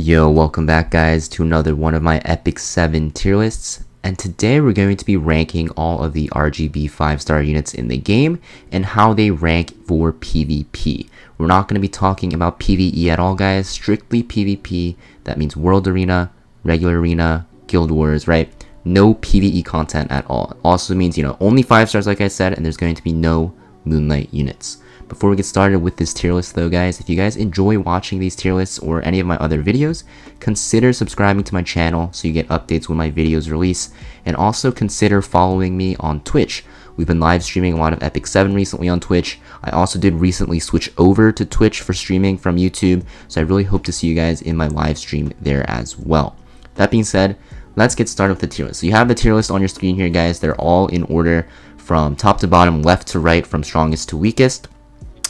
Yo, welcome back guys to another one of my Epic 7 tier lists, and today we're going to be ranking all of the RGB 5-star units in the game and how they rank for PvP. We're not going to be talking about PvE at all guys, strictly PvP. That means World Arena, Regular Arena, Guild Wars, right? No PvE content at all. It also means, only 5 stars like I said, and there's going to be no Moonlight units. Before we get started with this tier list though guys, if you guys enjoy watching these tier lists or any of my other videos, consider subscribing to my channel so you get updates when my videos release, and also consider following me on Twitch. We've been live streaming a lot of Epic 7 recently on Twitch. I also did recently switch over to Twitch for streaming from YouTube, so I really hope to see you guys in my live stream there as well. That being said, let's get started with the tier list. So you have the tier list on your screen here guys. They're all in order from top to bottom, left to right, from strongest to weakest.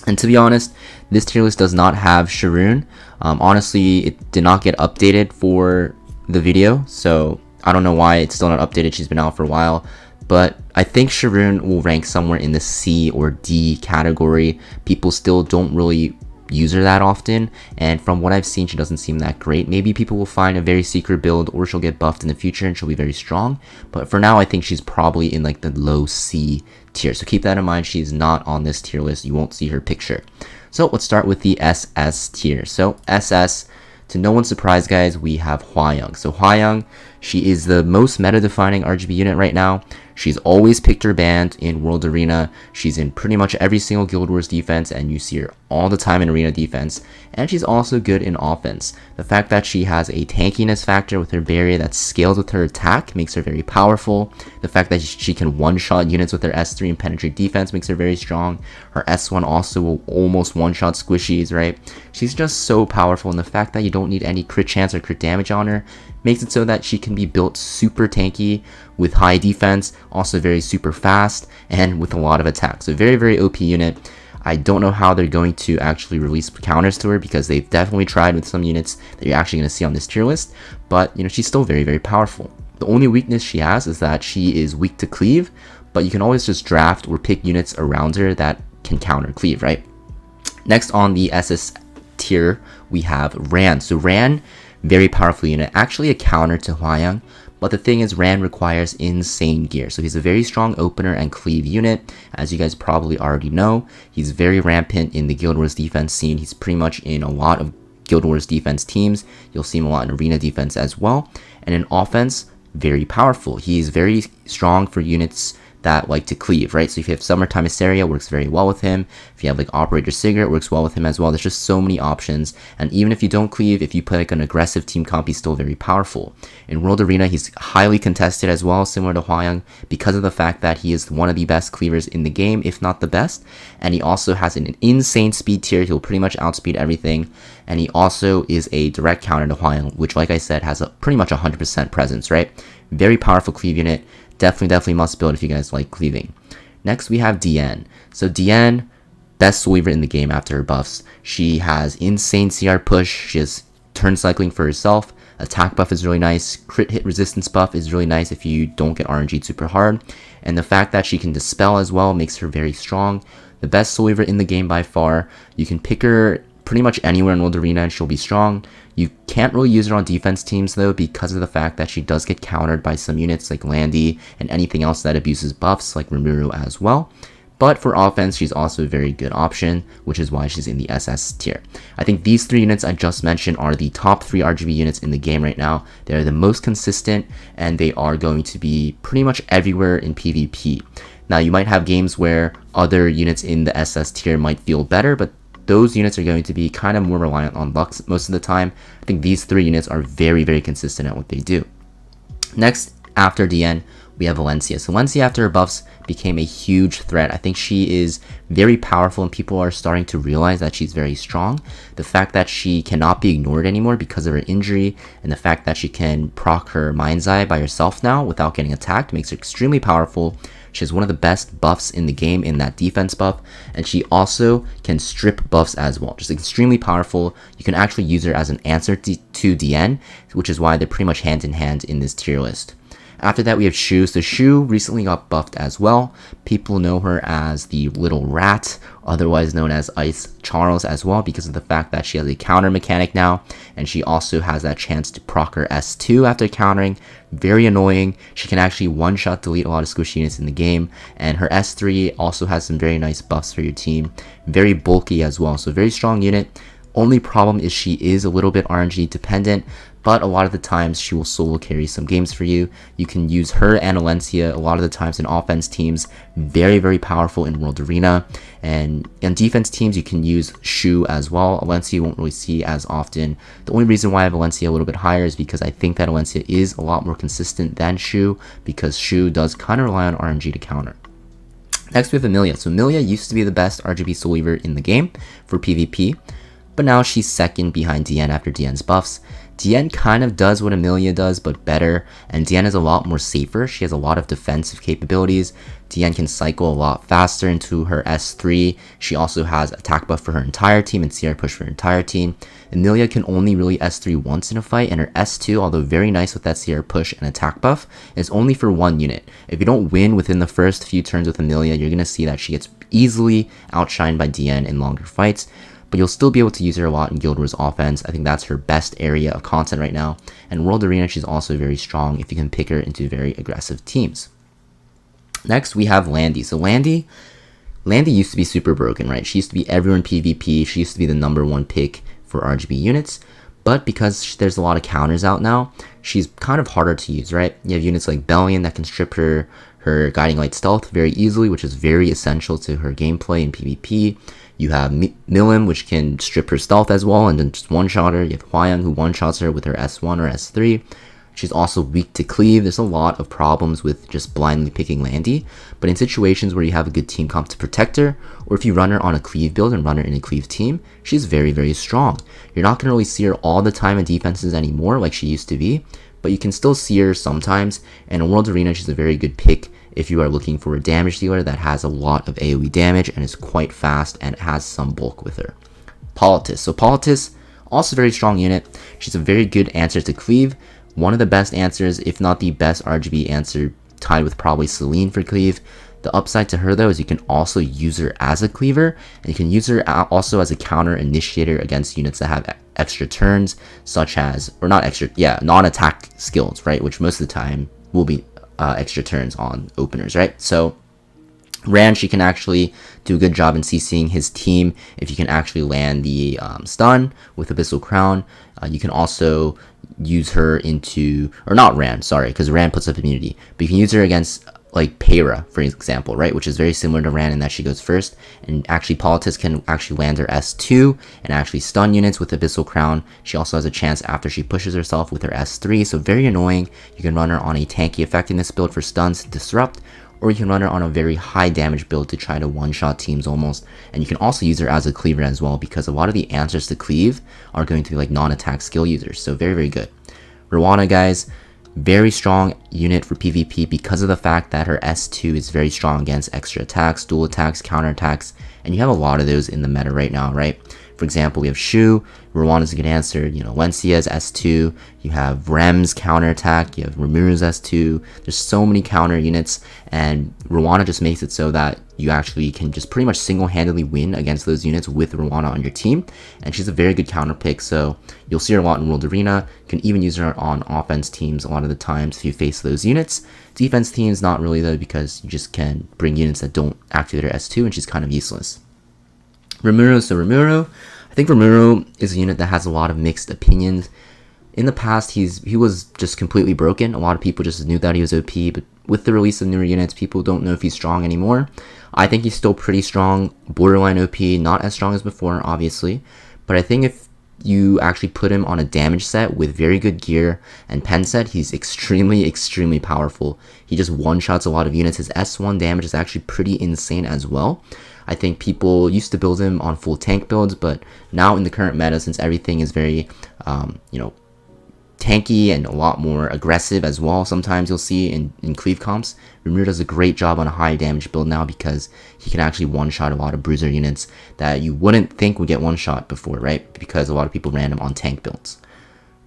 And to be honest, this tier list does not have Sharoon. Honestly, it did not get updated for the video, so I don't know why it's still not updated. She's been out for a while, but I think Sharoon will rank somewhere in the C or D category. People still don't really use her that often, and from what I've seen, she doesn't seem that great. Maybe people will find a very secret build, or she'll get buffed in the future and she'll be very strong, but for now I think she's probably in like the low C tier, so keep that in mind. She's not on this tier list. You won't see her picture. So let's start with the SS tier. So SS, to no one's surprise guys, we have Hwayoung. So Hwayoung, she is the most meta defining RGB unit right now. She's always picked her band in World Arena. She's in pretty much every single Guild Wars defense, and you see her all the time in Arena defense. And she's also good in offense. The fact that she has a tankiness factor with her barrier that scales with her attack makes her very powerful. The fact that she can one-shot units with her S3 and penetrate defense makes her very strong. Her S1 also will almost one-shot squishies, right? She's just so powerful, and the fact that you don't need any crit chance or crit damage on her makes it so that she can be built super tanky with high defense, also very super fast, and with a lot of attack. So very, very OP unit. I don't know how they're going to actually release counters to her, because they've definitely tried with some units that you're actually going to see on this tier list, but she's still very, very powerful. The only weakness she has is that she is weak to cleave, but you can always just draft or pick units around her that can counter cleave, right? Next on the SS tier, we have Ran. So Ran, very powerful unit, actually a counter to Hwayoung, but the thing is Ran requires insane gear. So he's a very strong opener and cleave unit, as you guys probably already know. He's very rampant in the Guild Wars defense scene. He's pretty much in a lot of Guild Wars defense teams. You'll see him a lot in arena defense as well. And in offense, very powerful. He's very strong for units that like to cleave, right? So if you have Summertime Hysteria, it works very well with him. If you have like Operator Sigurd, it works well with him as well. There's just so many options, and even if you don't cleave, if you play like an aggressive team comp, he's still very powerful. In World Arena, he's highly contested as well, similar to Hwayoung, because of the fact that he is one of the best cleavers in the game, if not the best, and he also has an insane speed tier. He'll pretty much outspeed everything, and he also is a direct counter to Hwayoung, which like I said has a pretty much 100% presence, right? Very powerful cleave unit. Definitely must build if you guys like cleaving. Next we have Diane. So Diane, best soul weaver in the game after her buffs. She has insane CR push. She has turn cycling for herself. Attack buff is really nice. Crit hit resistance buff is really nice if you don't get RNG'd super hard. And the fact that she can dispel as well makes her very strong. The best soul weaver in the game by far. You can pick her pretty much anywhere in World Arena and she'll be strong. You can't really use her on defense teams though, because of the fact that she does get countered by some units like Landy and anything else that abuses buffs like Rimuru as well. But for offense, she's also a very good option, which is why she's in the SS tier. I think these 3 units I just mentioned are the top 3 RGB units in the game right now. They're the most consistent, and they are going to be pretty much everywhere in PvP. Now you might have games where other units in the SS tier might feel better, but those units are going to be kind of more reliant on luck most of the time. I think these 3 units are very, very consistent at what they do. Next, after Diane, we have Valencia. So Valencia, after her buffs, became a huge threat. I think she is very powerful, and people are starting to realize that she's very strong. The fact that she cannot be ignored anymore because of her injury, and the fact that she can proc her Mind's Eye by herself now without getting attacked makes her extremely powerful. She has one of the best buffs in the game in that defense buff, and she also can strip buffs as well. Just extremely powerful. You can actually use her as an answer to Diane, which is why they're pretty much hand in hand in this tier list. After that, we have Shu. So Shu recently got buffed as well. People know her as the Little Rat, otherwise known as Ice Charles as well, because of the fact that she has a counter mechanic now, and she also has that chance to proc her S2 after countering. Very annoying. She can actually one-shot delete a lot of squishy units in the game, and her S3 also has some very nice buffs for your team. Very bulky as well, so very strong unit. Only problem is she is a little bit RNG dependent, but a lot of the times she will solo carry some games for you. You can use her and Alencia a lot of the times in offense teams. Very, very powerful in World Arena. And in defense teams, you can use Shu as well. Alencia you won't really see as often. The only reason why I have Alencia a little bit higher is because I think that Alencia is a lot more consistent than Shu, because Shu does kind of rely on RNG to counter. Next we have Amelia. So Amelia used to be the best RGB soul weaver in the game for PvP, but now she's second behind Diane after Diane's buffs. Diane kind of does what Amelia does, but better, and Diane is a lot more safer. She has a lot of defensive capabilities. Diane can cycle a lot faster into her S3. She also has attack buff for her entire team and CR push for her entire team. Amelia can only really S3 once in a fight, and her S2, although very nice with that CR push and attack buff, is only for one unit. If you don't win within the first few turns with Amelia, you're going to see that she gets easily outshined by Diane in longer fights. But you'll still be able to use her a lot in Guild Wars offense. I think that's her best area of content right now. And World Arena, she's also very strong if you can pick her into very aggressive teams. Next, we have Landy. So Landy used to be super broken, right? She used to be everywhere in PvP. She used to be the #1 pick for RGB units. But because there's a lot of counters out now, she's kind of harder to use, right? You have units like Bellion that can strip her Guiding Light stealth very easily, which is very essential to her gameplay in PvP. You have Milim, which can strip her stealth as well and then just one-shot her. You have Hwayang, who one-shots her with her S1 or S3. She's also weak to cleave. There's a lot of problems with just blindly picking Landy, but in situations where you have a good team comp to protect her, or if you run her on a cleave build and run her in a cleave team, she's very, very strong. You're not going to really see her all the time in defenses anymore like she used to be, but you can still see her sometimes, and in World Arena, she's a very good pick if you are looking for a damage dealer that has a lot of AoE damage and is quite fast and has some bulk with her. Politis. So Politis, also very strong unit. She's a very good answer to cleave. One of the best answers, if not the best RGB answer, tied with probably Celine for cleave. The upside to her though is you can also use her as a cleaver, and you can use her also as a counter initiator against units that have extra turns, such as, or not extra, yeah, non-attack skills, right? Which most of the time will be extra turns on openers, right? So Rand, she can actually do a good job in CCing his team if you can actually land the stun with Abyssal Crown. You can also use her into, or not Rand, sorry, because Rand puts up immunity, but you can use her against like Peyra, for example, right, which is very similar to Rand in that she goes first, and actually Politis can actually land her S2 and actually stun units with Abyssal Crown. She also has a chance after she pushes herself with her S3, so very annoying. You can run her on a tanky effectiveness build for stuns to disrupt, or you can run her on a very high damage build to try to one-shot teams almost, and you can also use her as a cleaver as well, because a lot of the answers to cleave are going to be like non-attack skill users, so very, very good. Rowana, guys, very strong unit for PvP because of the fact that her S2 is very strong against extra attacks, dual attacks, counter attacks, and you have a lot of those in the meta right now, right? For example, we have Shu, Rwana's a good answer, you know, Lencia's S2, you have Rem's counter attack, you have Ramuru's S2, there's so many counter units, and Rwana just makes it so that you actually can just pretty much single-handedly win against those units with Rwana on your team, and she's a very good counter pick, so you'll see her a lot in World Arena. You can even use her on offense teams a lot of the times if you face those units. Defense teams, not really though, because you just can bring units that don't activate her S2, and she's kind of useless. Rimuru, so Rimuru, I think Rimuru is a unit that has a lot of mixed opinions. In the past, he was just completely broken. A lot of people just knew that he was OP, but with the release of newer units, people don't know if he's strong anymore. I think he's still pretty strong, borderline OP, not as strong as before, obviously, but I think if you actually put him on a damage set with very good gear and pen set, he's extremely, extremely powerful. He just one-shots a lot of units. His S1 damage is actually pretty insane as well. I think people used to build him on full tank builds, but now in the current meta, since everything is very, tanky and a lot more aggressive as well, sometimes you'll see in cleave comps, Rimuru does a great job on a high damage build now because he can actually one-shot a lot of bruiser units that you wouldn't think would get one-shot before, right? Because a lot of people ran him on tank builds.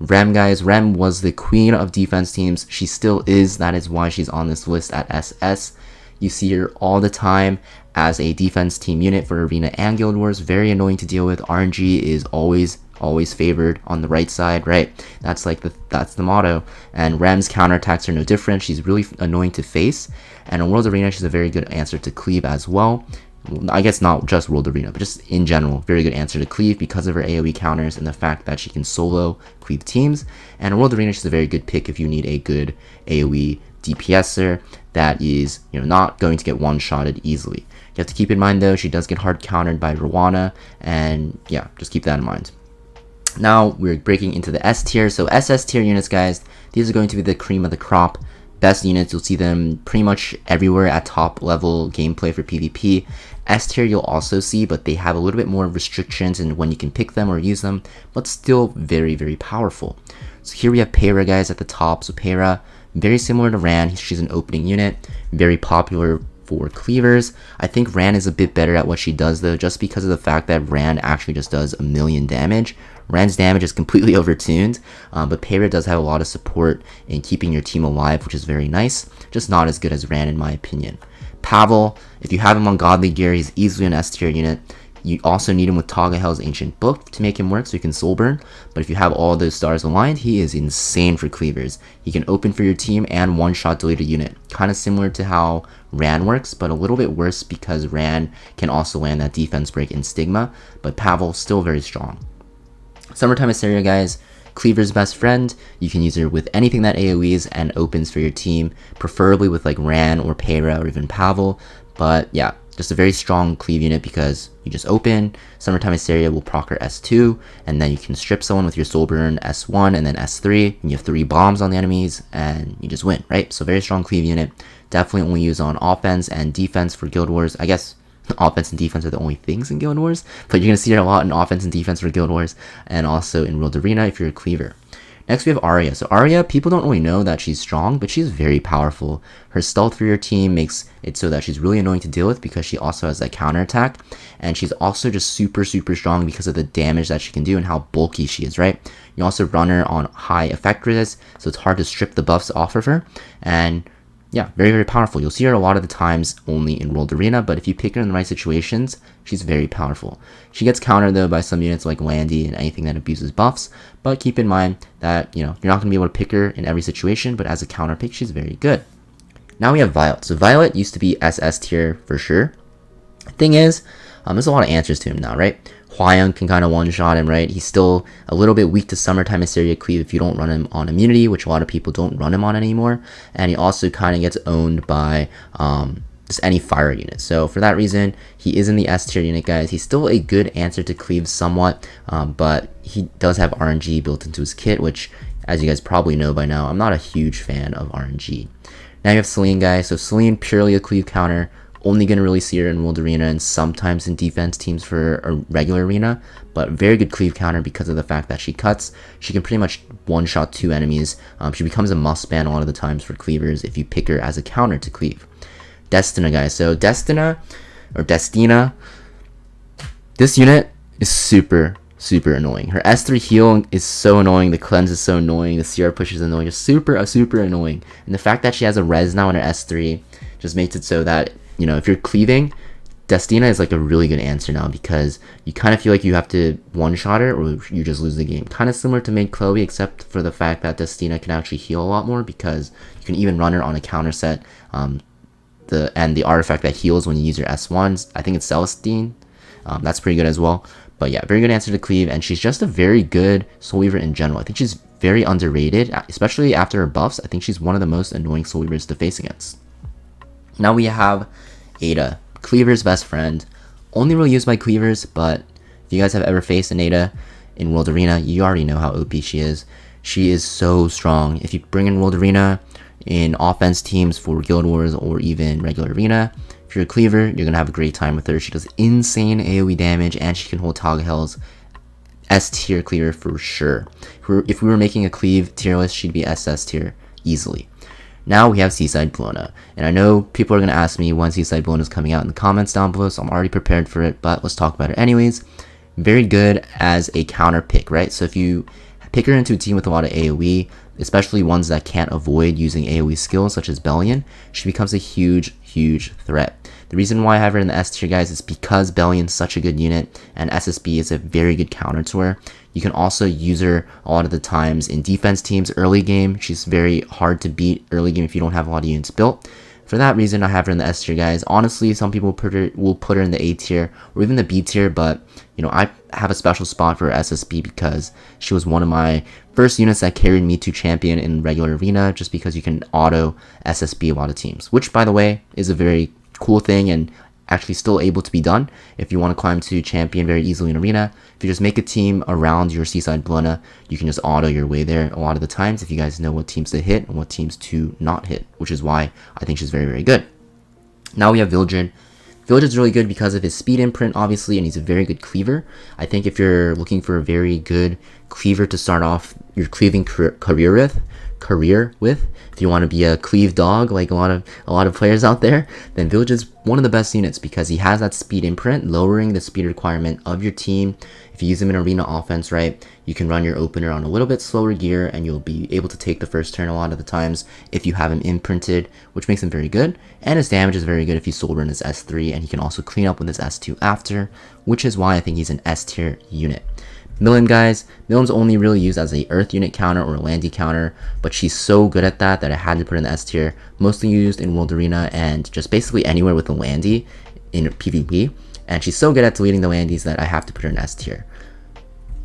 Rem, guys, Rem was the queen of defense teams. She still is. That is why she's on this list at SS. You see her all the time as a defense team unit for Arena and Guild Wars. Very annoying to deal with. RNG is always favored on the right side, right? That's the motto. And Rem's counterattacks are no different. She's really annoying to face. And in World Arena, she's a very good answer to cleave as well. I guess not just World Arena, but just in general, very good answer to cleave because of her AoE counters and the fact that she can solo cleave teams. And in World Arena, she's a very good pick if you need a good AoE DPSer that is, not going to get one-shotted easily. You have to keep in mind, though, she does get hard countered by Rwana, and yeah, just keep that in mind. Now, we're breaking into the S tier. So SS tier units, guys, these are going to be the cream of the crop. Best units, you'll see them pretty much everywhere at top level gameplay for PvP. S tier you'll also see, but they have a little bit more restrictions in when you can pick them or use them, but still very, very powerful. So here we have Peyra, guys, at the top. So Peyra, very similar to Ran. She's an opening unit, very popular for cleavers. I think Ran is a bit better at what she does, though, just because of the fact that Ran actually just does 1,000,000 damage. Ran's damage is completely overtuned, but Peyra does have a lot of support in keeping your team alive, which is very nice. Just not as good as Ran in my opinion. Pavel, if you have him on Godly Gear, he's easily an S tier unit. You also need him with Tagahel's Ancient Book to make him work so you can soul burn. But if you have all those stars aligned, he is insane for cleavers. He can open for your team and one-shot delete a unit. Kind of similar to how Ran works, but a little bit worse because Ran can also land that defense break in Stigma. But Pavel, still very strong. Summertime Assyria, guys, cleaver's best friend. You can use her with anything that AoEs and opens for your team, preferably with like Ran or Peyra or even Pavel. But yeah, just a very strong cleave unit because you just open. Summertime Assyria will proc her S2, and then you can strip someone with your soul burn S1 and then S3, and you have 3 bombs on the enemies, and you just win, right? So very strong cleave unit. Definitely only use on offense and defense for Guild Wars. I guess offense and defense are the only things in Guild Wars, but you're going to see her a lot in offense and defense for Guild Wars, and also in World Arena if you're a cleaver. Next we have Arya. So Arya, people don't really know that she's strong, but she's very powerful. Her stealth for your team makes it so that she's really annoying to deal with because she also has that counter attack, and she's also just super strong because of the damage that she can do and how bulky she is, right? You also run her on high effect resist, so it's hard to strip the buffs off of her, and yeah, very powerful. You'll see her a lot of the times only in World Arena, but if you pick her in the right situations, she's very powerful. She gets countered though by some units like Landy and anything that abuses buffs, but keep in mind that, you're not going to be able to pick her in every situation, but as a counter pick, she's very good. Now we have Violet. So Violet used to be SS tier for sure. Thing is, there's a lot of answers to him now, right? Hwayoung can kind of one-shot him, right? He's still a little bit weak to Summertime Assyria Cleave if you don't run him on immunity, which a lot of people don't run him on anymore. And he also kind of gets owned by just any fire unit. So for that reason, he is in the S tier unit, guys. He's still a good answer to Cleave somewhat, but he does have RNG built into his kit, which, as you guys probably know by now, I'm not a huge fan of RNG. Now you have Celine, guys. So Celine, purely a Cleave counter. Only going to really see her in World Arena and sometimes in defense teams for a regular arena, but very good cleave counter because of the fact that she cuts. She can pretty much one-shot 2 enemies. She becomes a must ban a lot of the times for cleavers if you pick her as a counter to cleave. Destina, guys. So Destina, this unit is super annoying. Her S3 heal is so annoying, the cleanse is so annoying, the CR push is annoying, just super annoying. And the fact that she has a res now in her S3 just makes it so that, if you're cleaving, Destina is like a really good answer now because you kind of feel like you have to one-shot her or you just lose the game. Kind of similar to main Chloe, except for the fact that Destina can actually heal a lot more because you can even run her on a counter set. The artifact that heals when you use your S1s, I think it's Celestine. That's pretty good as well. But yeah, very good answer to cleave, and she's just a very good Soul Weaver in general. I think she's very underrated, especially after her buffs. I think she's one of the most annoying Soul Weavers to face against. Now we have Ada, Cleaver's best friend. Only really used by Cleavers, but if you guys have ever faced an Ada in World Arena, you already know how OP she is. She is so strong. If you bring in World Arena in offense teams for Guild Wars or even regular arena, if you're a Cleaver, you're going to have a great time with her. She does insane AoE damage, and she can hold Tagahel's S tier Cleaver for sure. If we were making a Cleave tier list, she'd be SS tier easily. Now we have Seaside Bellona, and I know people are going to ask me when Seaside Bellona is coming out in the comments down below, so I'm already prepared for it, but let's talk about it anyways. Very good as a counter pick, right? So if you Pick her into a team with a lot of AoE, especially ones that can't avoid using AoE skills such as Bellion. She becomes a huge threat. The reason why I have her in the S tier, guys, is because Bellion's such a good unit and SSB is a very good counter to her. You can also use her a lot of the times in defense teams early game. She's very hard to beat early game if you don't have a lot of units built. For that reason, I have her in the S tier, guys. Honestly, some people will put her in the A tier or even the B tier, but you know, I have a special spot for SSB because she was one of my first units that carried me to champion in regular arena, just because you can auto SSB a lot of teams, which, by the way, is a very cool thing and actually still able to be done if you want to climb to champion very easily in arena. If you just make a team around your Seaside Bellona, you can just auto your way there a lot of the times if you guys know what teams to hit and what teams to not hit, which is why I think she's very good. Now we have Vildred. Vildred's really good because of his speed imprint, obviously, and he's a very good cleaver. I think if you're looking for a very good cleaver to start off your cleaving career with, if you want to be a cleave dog like a lot of players out there, then Vildred's one of the best units because he has that speed imprint, lowering the speed requirement of your team. If you use him in arena offense, right, you can run your opener on a little bit slower gear and you'll be able to take the first turn a lot of the times if you have him imprinted, which makes him very good. And his damage is very good if you soul run his S3, and he can also clean up with his S2 after, which is why I think he's an S tier unit. Milim, guys, Milim's only really used as a earth unit counter or a landy counter, but she's so good at that I had to put her in the S tier. Mostly used in World Arena and just basically anywhere with a landy in PvP, and she's so good at deleting the landies that I have to put her in S tier.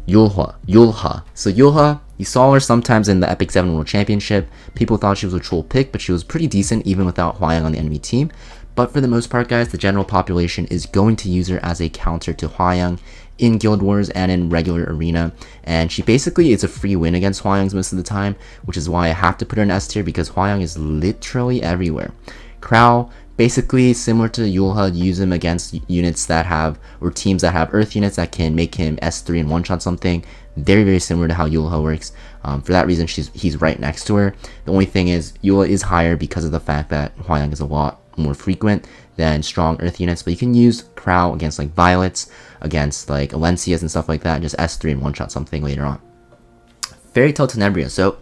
Yulha. So Yulha, you saw her sometimes in the Epic 7 World Championship. People thought she was a troll pick, but she was pretty decent even without Hwayang on the enemy team. But for the most part, guys, the general population is going to use her as a counter to Hwayang in Guild Wars and in regular arena, and she basically is a free win against Hwayangs most of the time, which is why I have to put her in S tier because Hwayang is literally everywhere. Krao, basically similar to Yulha, use him against units that have, or teams that have earth units that can make him S3 and one-shot something. Very similar to how Yulha works. For that reason, he's right next to her. The only thing is, Yulha is higher because of the fact that Hwayang is a lot more frequent than strong earth units, but you can use Krao against like Violets, against like Alencias and stuff like that, and just S3 and one-shot something later on. Fairy Tail Tenebria, so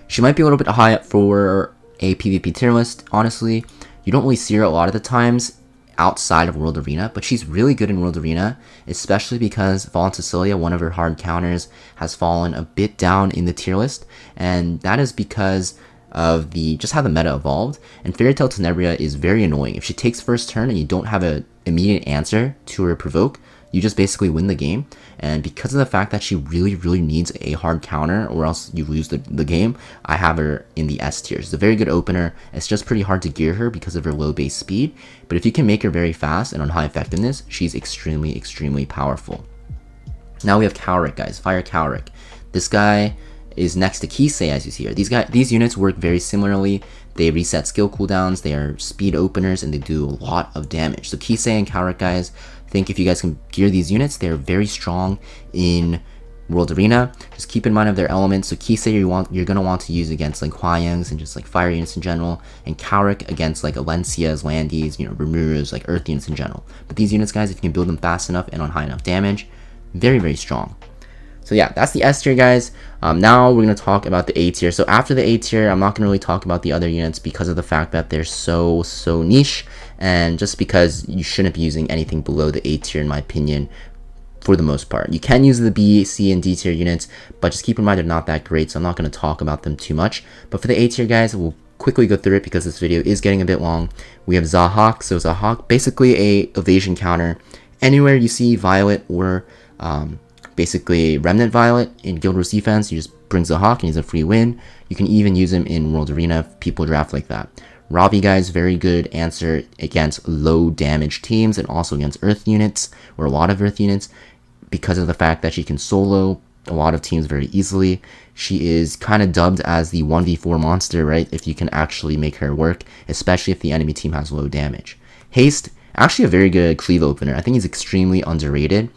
she might be a little bit high up for a PvP tier list. Honestly, you don't really see her a lot of the times outside of World Arena, but she's really good in World Arena, especially because Fallen Cecilia, one of her hard counters, has fallen a bit down in the tier list, and that is because of just how the meta evolved. And Fairy Tail Tenebria is very annoying. If she takes first turn and you don't have an immediate answer to her provoke, you just basically win the game. And because of the fact that she really needs a hard counter or else you lose the game, I have her in the S tier. She's a very good opener. It's just pretty hard to gear her because of her low base speed, but if you can make her very fast and on high effectiveness, she's extremely powerful. Now we have Cowrick, guys. Fire Cowrick. This guy is next to Kisei, as you see here. These units work very similarly. They reset skill cooldowns, they are speed openers, and they do a lot of damage. So Kisei and Cowrick, guys, I think if you guys can gear these units, they're very strong in World Arena. Just keep in mind of their elements. So Kisei you're gonna want to use against like Hwayangs and just like fire units in general, and Cowrick against like Alencias, Landies, Remuras, like earth units in general. But these units, guys, if you can build them fast enough and on high enough damage, very strong. So yeah, that's the S tier, guys. Now we're going to talk about the A tier. So after the A tier, I'm not going to really talk about the other units because of the fact that they're so niche, and just because you shouldn't be using anything below the A tier in my opinion for the most part. You can use the B, C, and D tier units, but just keep in mind they're not that great, so I'm not going to talk about them too much. But for the A tier, guys, we'll quickly go through it because this video is getting a bit long. We have Zahhak. So Zahhak, basically a evasion counter. Anywhere you see Violet or basically Remnant Violet in Guild Wars defense, you just bring Zahhak and he's a free win. You can even use him in World Arena if people draft like that. Ravi, guys, very good answer against low damage teams and also against earth units, or a lot of earth units, because of the fact that she can solo a lot of teams very easily. She is kind of dubbed as the 1v4 monster, right, if you can actually make her work, especially if the enemy team has low damage. Haste, actually a very good cleave opener. I think he's extremely underrated.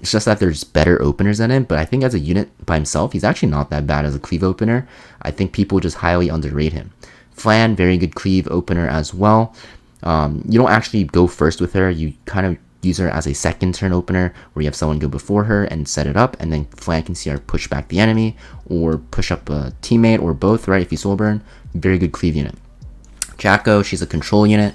It's just that there's better openers than him, but I think as a unit by himself, he's actually not that bad as a cleave opener. I think people just highly underrate him. Flan, very good cleave opener as well. You don't actually go first with her. You kind of use her as a second turn opener where you have someone go before her and set it up, and then flank and CR push back the enemy or push up a teammate or both, right? If you soul burn, very good cleave unit. Jacko, she's a control unit.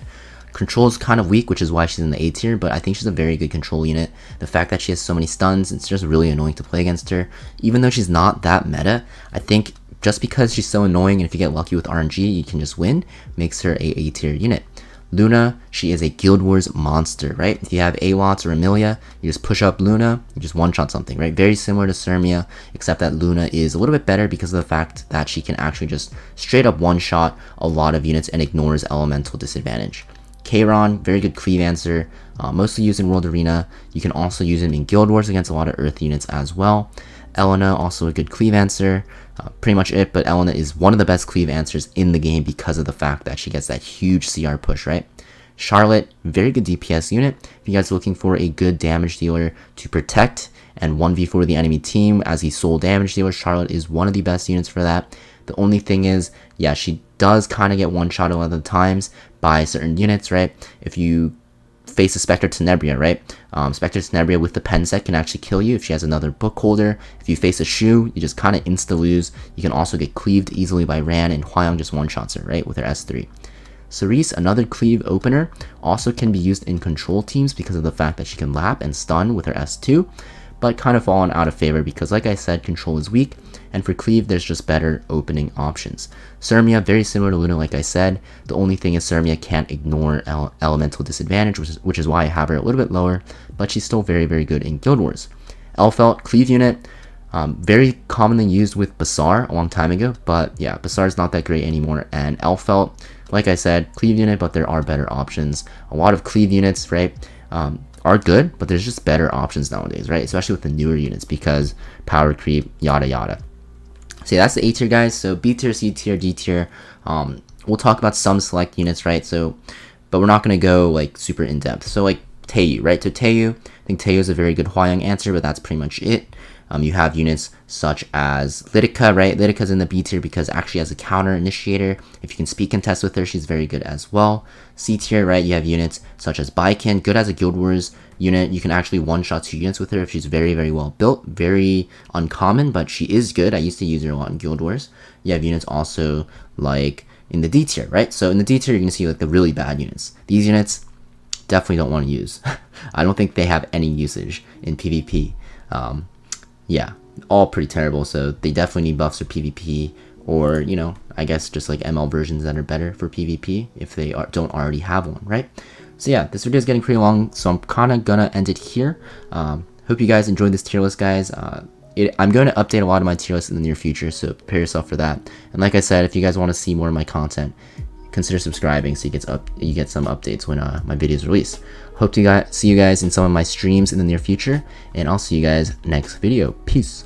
Control is kind of weak, which is why she's in the A tier, but I think she's a very good control unit. The fact that she has so many stuns, it's just really annoying to play against her. Even though she's not that meta, I think just because she's so annoying, and if you get lucky with RNG, you can just win, makes her a tier unit. Luna, she is a Guild Wars monster, right? If you have Alots or Amelia, you just push up Luna, you just one-shot something, right? Very similar to Sermia, except that Luna is a little bit better because of the fact that she can actually just straight up one-shot a lot of units and ignores elemental disadvantage. Kayron, very good cleave answer, mostly used in World Arena. You can also use him in Guild Wars against a lot of Earth units as well. Elena, also a good cleave answer. Pretty much it, but Elena is one of the best cleave answers in the game because of the fact that she gets that huge CR push, right? Charlotte, very good DPS unit. If you guys are looking for a good damage dealer to protect and 1v4 the enemy team as a sole damage dealer, Charlotte is one of the best units for that. The only thing is, yeah, she does kind of get one-shot a lot of the times by certain units, right? If you face a Spectre Tenebria, right? Spectre Tenebria with the pen set can actually kill you if she has another book holder. If you face a Shu, you just kind of insta-lose. You can also get cleaved easily by Ran, and Hwayoung just one-shots her, right, with her S3. Cerise, another cleave opener, also can be used in control teams because of the fact that she can lap and stun with her S2, but kind of fallen out of favor because, like I said, control is weak, and for cleave, there's just better opening options. Sermia, very similar to Luna, like I said. The only thing is Sermia can't ignore elemental disadvantage, which is why I have her a little bit lower, but she's still very, very good in Guild Wars. Elfelt, cleave unit, very commonly used with Basar a long time ago, but yeah, Basar is not that great anymore, and Elfelt, like I said, cleave unit, but there are better options. A lot of cleave units, right, are good, but there's just better options nowadays, right? Especially with the newer units because power creep, yada yada. So yeah, that's the A tier, guys. So B tier, C tier, D tier. We'll talk about some select units, right? So, but we're not gonna go like super in depth. So like Taeyu, right? So Taeyu, I think Taeyu is a very good Hwayoung answer, but that's pretty much it. You have units such as Lidica, right? Lidica's in the B tier because actually as a counter initiator, if you can speak and test with her, she's very good as well. C tier, right? You have units such as Baiken, good as a Guild Wars unit. You can actually one-shot 2 units with her if she's very, very well built. Very uncommon, but she is good. I used to use her a lot in Guild Wars. You have units also like in the D tier, right? So in the D tier, you're going to see like the really bad units. These units definitely don't want to use. I don't think they have any usage in PvP. Yeah, all pretty terrible, so they definitely need buffs for PvP, or, you know, I guess just like ML versions that are better for PvP if they don't already have one, right? So yeah, this video is getting pretty long, so I'm kind of gonna end it here. Hope you guys enjoyed this tier list, guys. I'm going to update a lot of my tier lists in the near future, so prepare yourself for that. And like I said, if you guys want to see more of my content, consider subscribing so you get some updates when my videos release. Hope to see you guys in some of my streams in the near future, and I'll see you guys next video. Peace.